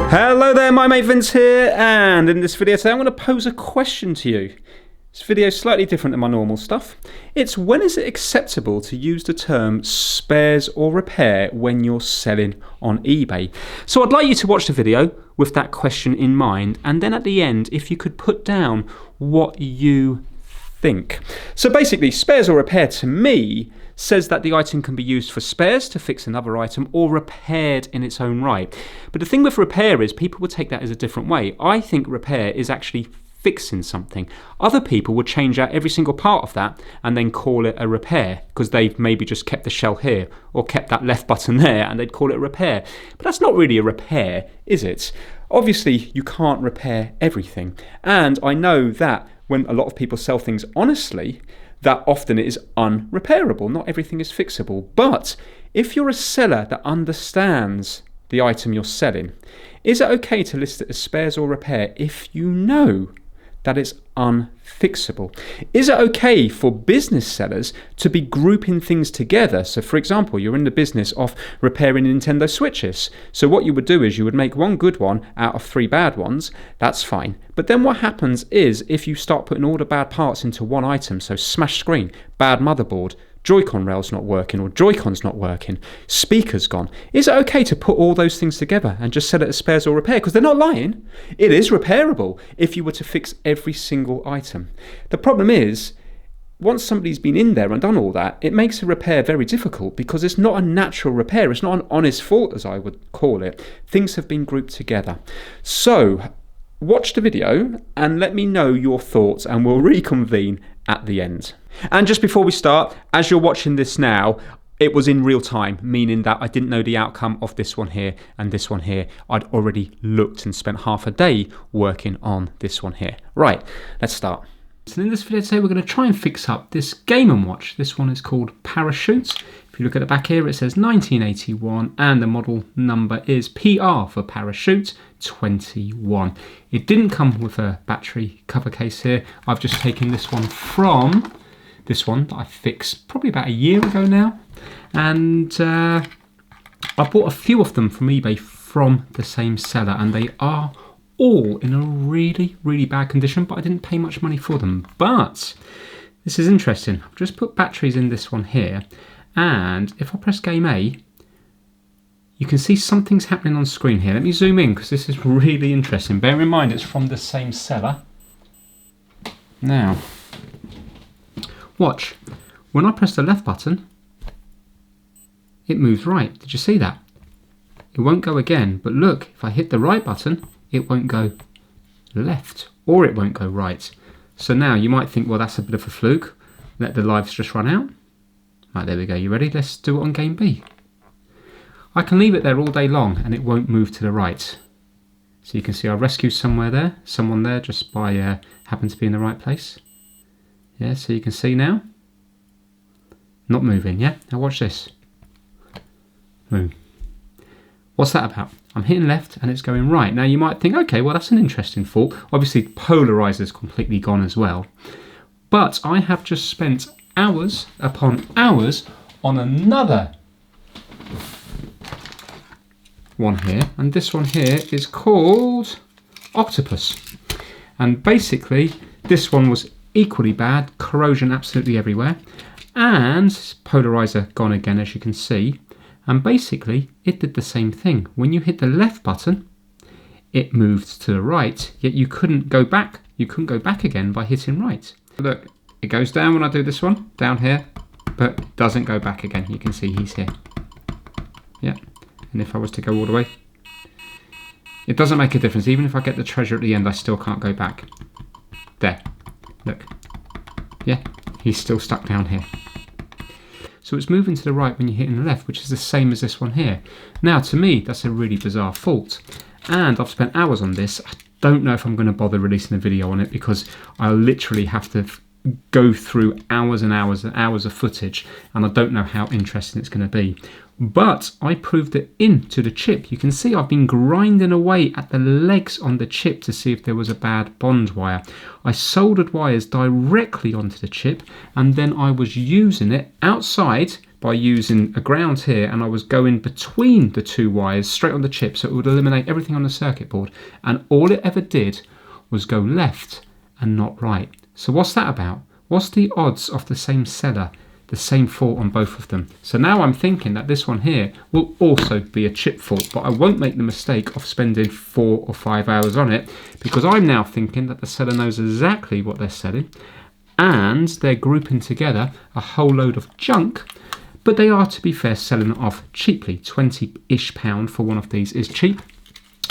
Hello there, my mate Vince here, and in this video today I'm going to pose a question to you. This video is slightly different than my normal stuff. It's when is it acceptable to use the term spares or repair when you're selling on eBay? So I'd like you to watch the video with that question in mind, and then at the end if you could put down what you think. So basically, spares or repair to me says that the item can be used for spares to fix another item or repaired in its own right. But the thing with repair is people would take that as a different way. I think repair is actually fixing something. Other people would change out every single part of that and then call it a repair because they've maybe just kept the shell here or kept that left button there and they'd call it a repair. But that's not really a repair, is it? Obviously, you can't repair everything. And I know that when a lot of people sell things honestly, that often it is unrepairable. Not everything is fixable. But if you're a seller that understands the item you're selling, is it okay to list it as spares or repair if you know that it's unfixable? Is it okay for business sellers to be grouping things together? So for example, you're in the business of repairing Nintendo Switches. So what you would do is you would make one good one out of 3 bad ones. That's fine. But then what happens is if you start putting all the bad parts into one item, so smashed screen, bad motherboard, Joy-Con rail's not working or Joy-Con's not working, speaker's gone. Is it okay to put all those things together and just sell it as spares or repair? Because they're not lying. It is repairable if you were to fix every single item. The problem is, once somebody's been in there and done all that, it makes a repair very difficult because it's not a natural repair. It's not an honest fault, as I would call it. Things have been grouped together. So watch the video and let me know your thoughts and we'll reconvene at the end. And just before we start, as you're watching this now, it was in real time, meaning that I didn't know the outcome of this one here and this one here. I'd already looked and spent half a day working on this one here. Right, let's start. So in this video today, we're going to try and fix up this Game & Watch. This one is called Parachute. If you look at the back here, it says 1981 and the model number is PR for Parachute 21. It didn't come with a battery cover case here. I've just taken this one from this one that I fixed probably about a year ago now. And I bought a few of them from eBay from the same seller and they are all in a really, really bad condition, but I didn't pay much money for them. But this is interesting. I've just put batteries in this one here, and if I press game A, you can see something's happening on screen here. Let me zoom in because this is really interesting. Bear in mind it's from the same seller. Now, watch. When I press the left button, it moves right. Did you see that? It won't go again, but look, if I hit the right button, it won't go left or it won't go right. So now you might think, well, that's a bit of a fluke. Let the lives just run out. Right, there we go. You ready? Let's do it on game B. I can leave it there all day long and it won't move to the right. So you can see I rescued someone there just by happen to be in the right place. Yeah, so you can see now. Not moving, yeah? Now watch this. Boom. What's that about? I'm hitting left and it's going right. Now you might think, okay, well that's an interesting fault. Obviously polarizer's completely gone as well. But I have just spent hours upon hours on another one here. And this one here is called Octopus. And basically this one was equally bad, corrosion absolutely everywhere. And polarizer gone again, as you can see. And basically, it did the same thing. When you hit the left button, it moved to the right, yet you couldn't go back. You couldn't go back again by hitting right. Look, it goes down when I do this one, down here, but doesn't go back again. You can see he's here. Yeah, and if I was to go all the way, it doesn't make a difference. Even if I get the treasure at the end, I still can't go back. There, look. Yeah, he's still stuck down here. So it's moving to the right when you're hitting the left, which is the same as this one here. Now, to me, that's a really bizarre fault. And I've spent hours on this. I don't know if I'm going to bother releasing a video on it because I literally have to go through hours and hours and hours of footage, and I don't know how interesting it's going to be. But I proved it into the chip. You can see I've been grinding away at the legs on the chip to see if there was a bad bond wire. I soldered wires directly onto the chip, and then I was using it outside by using a ground here, and I was going between the two wires straight on the chip, so it would eliminate everything on the circuit board, and all it ever did was go left and not right. So what's that about? What's the odds of the same seller, the same fault on both of them? So now I'm thinking that this one here will also be a chip fault, but I won't make the mistake of spending 4 or 5 hours on it, because I'm now thinking that the seller knows exactly what they're selling, and they're grouping together a whole load of junk. But they are, to be fair, selling it off cheaply. 20-ish pound for one of these is cheap.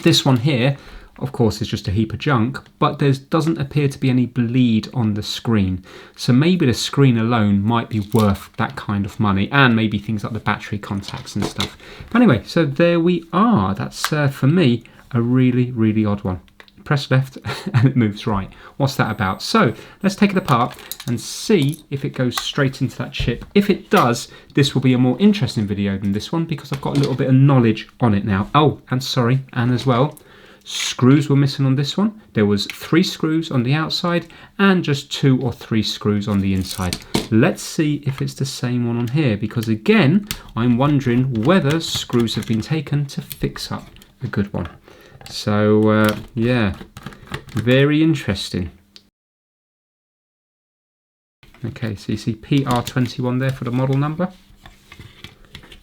This one here, of course, is just a heap of junk, but there doesn't appear to be any bleed on the screen. So maybe the screen alone might be worth that kind of money, and maybe things like the battery contacts and stuff. But anyway, so there we are. That's, for me, a really, really odd one. Press left and it moves right. What's that about? So let's take it apart and see if it goes straight into that chip. If it does, this will be a more interesting video than this one, because I've got a little bit of knowledge on it now. Oh, and sorry, and as well, screws were missing on this one. There was 3 screws on the outside and just 2 or 3 screws on the inside. Let's see if it's the same one on here, because again, I'm wondering whether screws have been taken to fix up a good one. So yeah, very interesting. Okay, so you see PR21 there for the model number.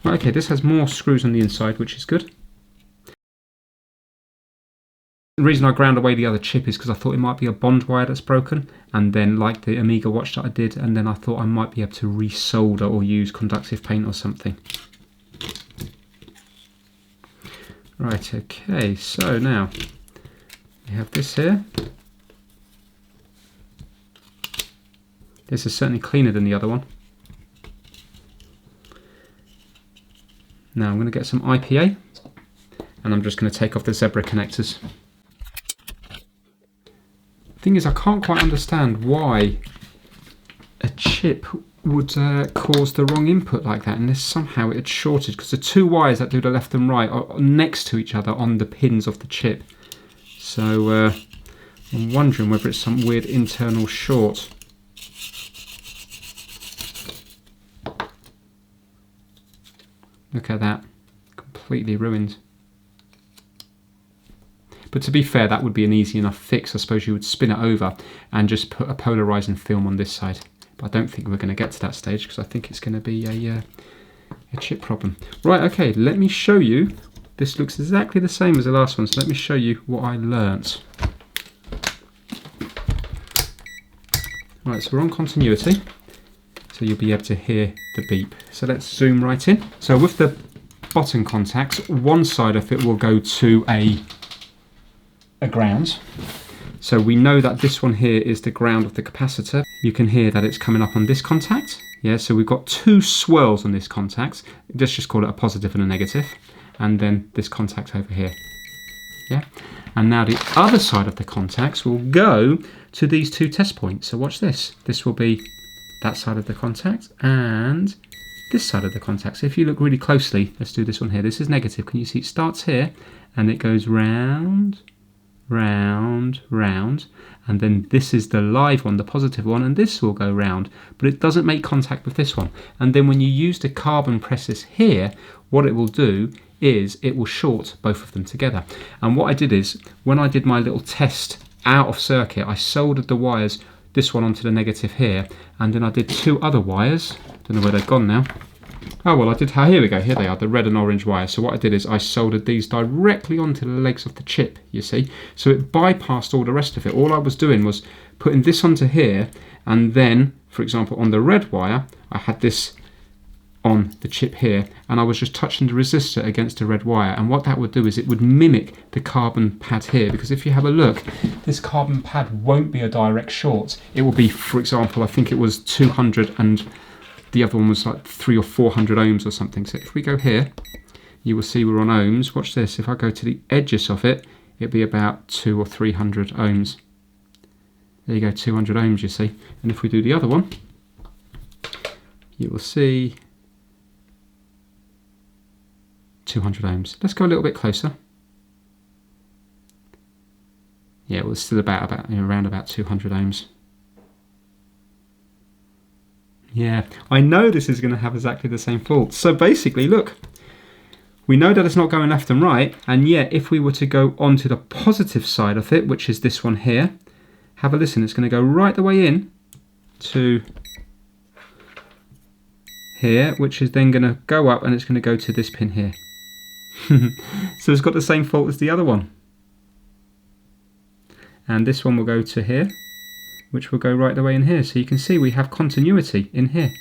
Okay, this has more screws on the inside, which is good. The reason I ground away the other chip is because I thought it might be a bond wire that's broken, and then like the Amiga watch that I did, and then I thought I might be able to resolder or use conductive paint or something. Right, okay, so now we have this here. This is certainly cleaner than the other one. Now I'm going to get some IPA, and I'm just going to take off the zebra connectors. The thing is, I can't quite understand why a chip would cause the wrong input like that, unless somehow it had shorted, because the 2 wires that do the left and right are next to each other on the pins of the chip. So I'm wondering whether it's some weird internal short. Look at that, completely ruined. But to be fair, that would be an easy enough fix. I suppose you would spin it over and just put a polarizing film on this side. But I don't think we're going to get to that stage, because I think it's going to be a chip problem. Right, okay, let me show you. This looks exactly the same as the last one, so let me show you what I learnt. Right, so we're on continuity, so you'll be able to hear the beep. So let's zoom right in. So with the button contacts, one side of it will go to a ground. So we know that this one here is the ground of the capacitor. You can hear that it's coming up on this contact. Yeah, so we've got 2 swirls on this contact. Let's just call it a positive and a negative. And then this contact over here. Yeah. And now the other side of the contacts will go to these 2 test points. So watch this. This will be that side of the contact and this side of the contact. So if you look really closely, let's do this one here. This is negative. Can you see it starts here and it goes round, round, round, and then this is the live one, the positive one, and this will go round, but it doesn't make contact with this one. And then when you use the carbon presses here, what it will do is it will short both of them together. And what I did is, when I did my little test out of circuit, I soldered the wires, this one onto the negative here, and then I did 2 other wires. Don't know where they've gone now. Oh well, I did, here we go, here they are, the red and orange wires. So what I did is I soldered these directly onto the legs of the chip, you see. So it bypassed all the rest of it. All I was doing was putting this onto here, and then, for example, on the red wire, I had this on the chip here, and I was just touching the resistor against the red wire. And what that would do is it would mimic the carbon pad here, because if you have a look, this carbon pad won't be a direct short. It will be, for example, I think it was 200 and the other one was like 300 or 400 ohms or something. So if we go here, you will see we're on ohms. Watch this. If I go to the edges of it, it'll be about 200 or 300 ohms. There you go, 200 ohms, you see. And if we do the other one, you will see 200 ohms. Let's go a little bit closer. Yeah, well, it's still around about 200 ohms. Yeah, I know this is going to have exactly the same fault. So basically, look, we know that it's not going left and right, and yet if we were to go onto the positive side of it, which is this one here, have a listen, it's going to go right the way in to here, which is then going to go up and it's going to go to this pin here. So it's got the same fault as the other one. And this one will go to here, which will go right the way in here. So you can see we have continuity in here.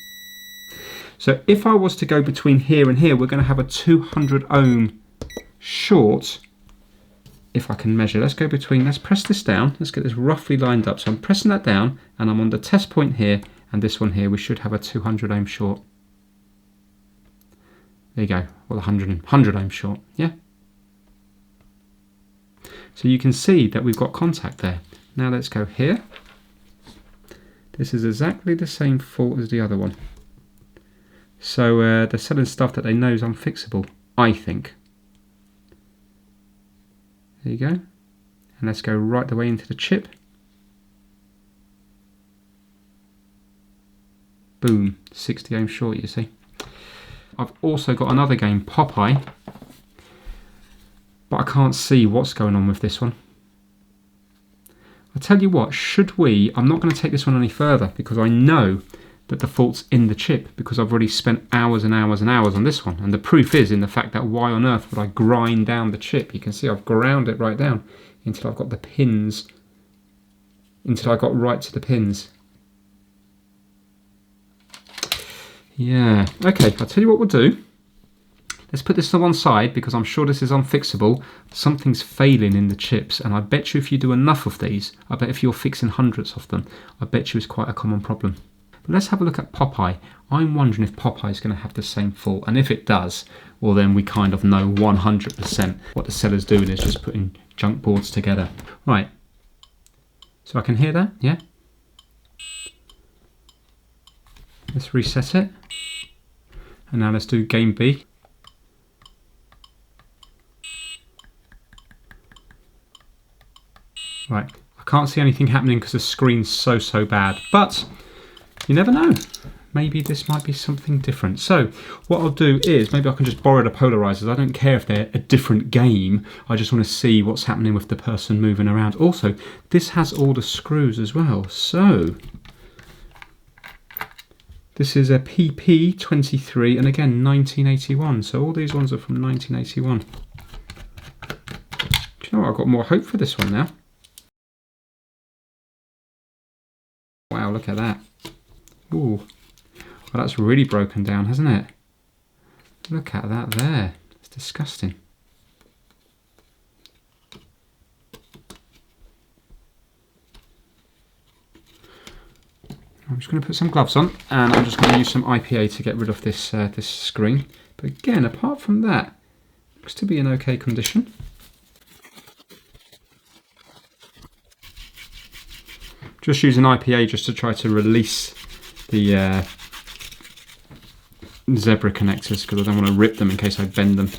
So if I was to go between here and here, we're going to have a 200 ohm short. If I can measure, let's press this down. Let's get this roughly lined up. So I'm pressing that down and I'm on the test point here and this one here. We should have a 200 ohm short. There you go. Well, 100 ohm short. Yeah. So you can see that we've got contact there. Now let's go here. This is exactly the same fault as the other one. So they're selling stuff that they know is unfixable, I think. There you go. And let's go right the way into the chip. Boom, 60 ohm short, you see. I've also got another game, Popeye, but I can't see what's going on with this one. I'll tell you what, I'm not going to take this one any further because I know that the fault's in the chip because I've already spent hours and hours and hours on this one. And the proof is in the fact that why on earth would I grind down the chip? You can see I've ground it right down until I've got the pins, until I got right to the pins. Yeah, okay, I'll tell you what we'll do. Let's put this to one side because I'm sure this is unfixable. Something's failing in the chips, and I bet you if you do enough of these, I bet if you're fixing hundreds of them, I bet you it's quite a common problem. But let's have a look at Popeye. I'm wondering if Popeye is going to have the same fault, and if it does, well then we kind of know 100% what the seller's doing is just putting junk boards together. Right, so I can hear that, yeah? Let's reset it. And now let's do game B. Right, I can't see anything happening because the screen's so bad, but you never know. Maybe this might be something different. So what I'll do is, maybe I can just borrow the polarizers. I don't care if they're a different game. I just want to see what's happening with the person moving around. Also, this has all the screws as well. So this is a PP23, and again, 1981. So all these ones are from 1981. Do you know what? I've got more hope for this one now. Wow, look at that. Ooh, well, that's really broken down, hasn't it? Look at that there. It's disgusting. I'm just going to put some gloves on, and I'm just going to use some IPA to get rid of this this screen. But again, apart from that, looks to be in okay condition. Just using IPA just to try to release the zebra connectors because I don't want to rip them in case I bend them.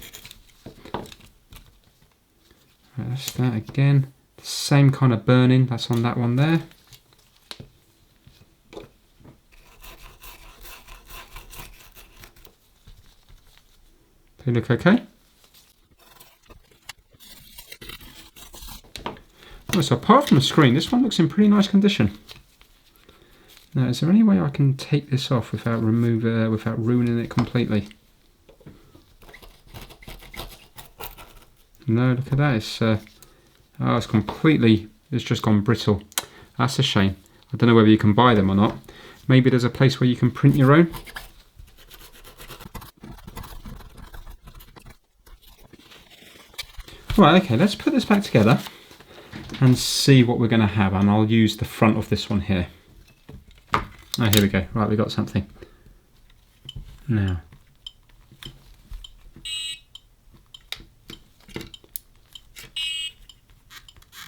Right, that's that again. The same kind of burning that's on that one there. They look okay. Oh, so apart from the screen, this one looks in pretty nice condition. Now, is there any way I can take this off without ruining it completely? No, look at that. It's just gone brittle. That's a shame. I don't know whether you can buy them or not. Maybe there's a place where you can print your own. Right, okay, let's put this back together and see what we're going to have, and I'll use the front of this one here. Oh, here we go. Right, we got something. Now,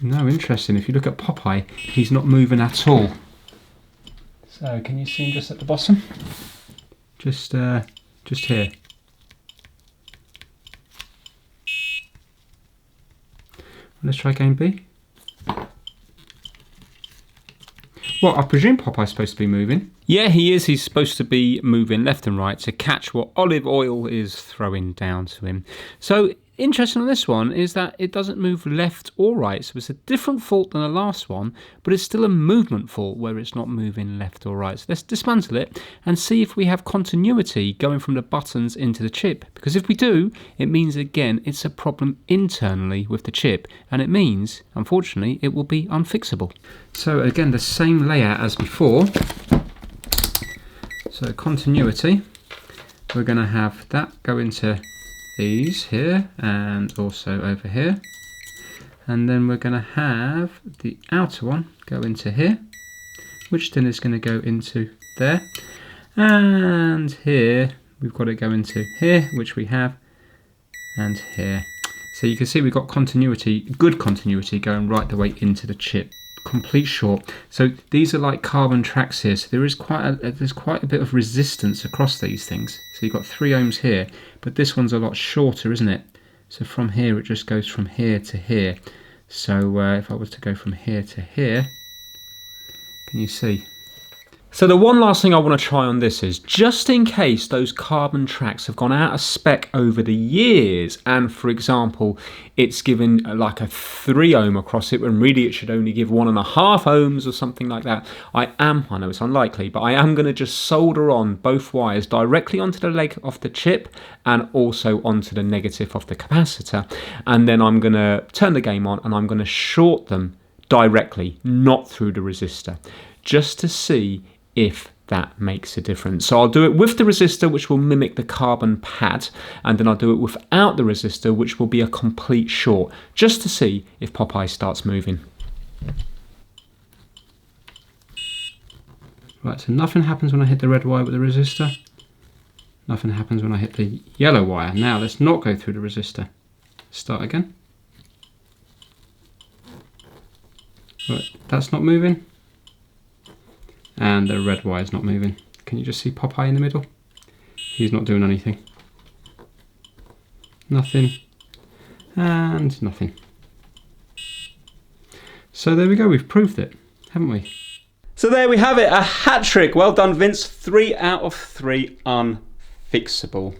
No, interesting. If you look at Popeye, he's not moving at all. So can you see him just at the bottom? Just here. Let's try game B. Well, I presume Popeye's supposed to be moving. Yeah, he is. He's supposed to be moving left and right to catch what olive oil is throwing down to him. So, interesting on this one is that it doesn't move left or right. So it's a different fault than the last one, but it's still a movement fault where it's not moving left or right. So let's dismantle it and see if we have continuity going from the buttons into the chip. Because if we do, it means, again, it's a problem internally with the chip. And it means, unfortunately, it will be unfixable. So again, the same layout as before. So continuity, we're going to have that go into these here and also over here, and then we're going to have the outer one go into here, which then is going to go into there, and here we've got it go into here, which we have, and here. So you can see we've got continuity, good continuity, going right the way into the chip. Complete short. So these are like carbon tracks here, so there's quite a bit of resistance across these things. So you've got 3 ohms here, but this one's a lot shorter, isn't it? So from here it just goes from here to here. So if I was to go from here to here, can you see? So the one last thing I want to try on this is, just in case those carbon tracks have gone out of spec over the years, and for example, it's given like a 3 ohm across it when really it should only give 1.5 ohms or something like that. I know it's unlikely, but I am going to just solder on both wires directly onto the leg of the chip and also onto the negative of the capacitor. And then I'm going to turn the game on and I'm going to short them directly, not through the resistor, just to see if that makes a difference. So I'll do it with the resistor, which will mimic the carbon pad, and then I'll do it without the resistor, which will be a complete short, just to see if Popeye starts moving. Right, so nothing happens when I hit the red wire with the resistor. Nothing happens when I hit the yellow wire. Now let's not go through the resistor. Start again. Right, that's not moving. And the red wire is not moving. Can you just see Popeye in the middle? He's not doing anything. Nothing. And nothing. So there we go, we've proved it, haven't we? So there we have it, a hat trick. Well done, Vince. 3 out of 3 unfixable.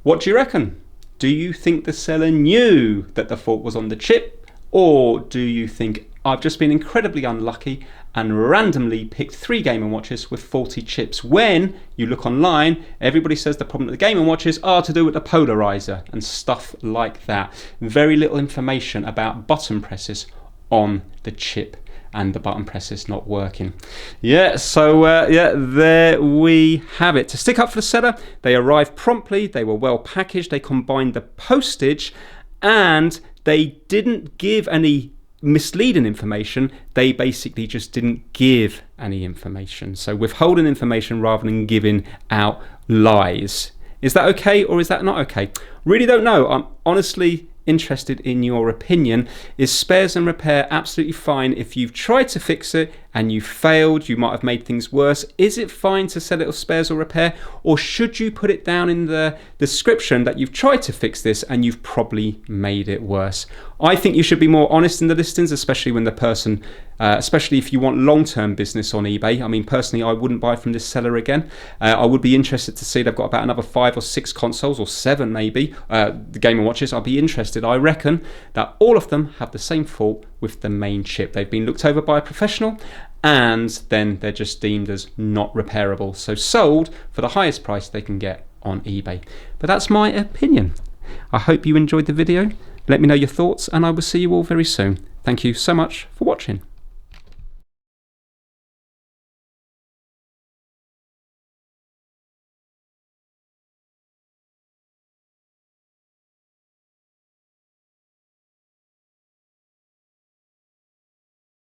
What do you reckon? Do you think the seller knew that the fault was on the chip? Or do you think I've just been incredibly unlucky and randomly picked 3 Game & Watches with faulty chips, when you look online, everybody says the problem with the Game & Watches are to do with the polarizer and stuff like that. Very little information about button presses on the chip and the button presses not working. Yeah, so yeah, there we have it. To stick up for the seller, they arrived promptly, they were well packaged, they combined the postage, and they didn't give any misleading information. They basically just didn't give any information. So withholding information rather than giving out lies. Is that okay or is that not okay? Really don't know. I'm honestly interested in your opinion. Is spares and repair absolutely fine if you've tried to fix it and you failed? You might have made things worse. Is it fine to sell it with spares or repair, or should you put it down in the description that you've tried to fix this and you've probably made it worse? I think you should be more honest in the listings, especially when the person, especially if you want long-term business on eBay. I mean, personally, I wouldn't buy from this seller again. I would be interested to see they've got about another 5 or 6 consoles, or 7 maybe, the Game & Watches. I'd be interested. I reckon that all of them have the same fault with the main chip. They've been looked over by a professional, and then they're just deemed as not repairable. So sold for the highest price they can get on eBay. But that's my opinion. I hope you enjoyed the video. Let me know your thoughts, and I will see you all very soon. Thank you so much for watching.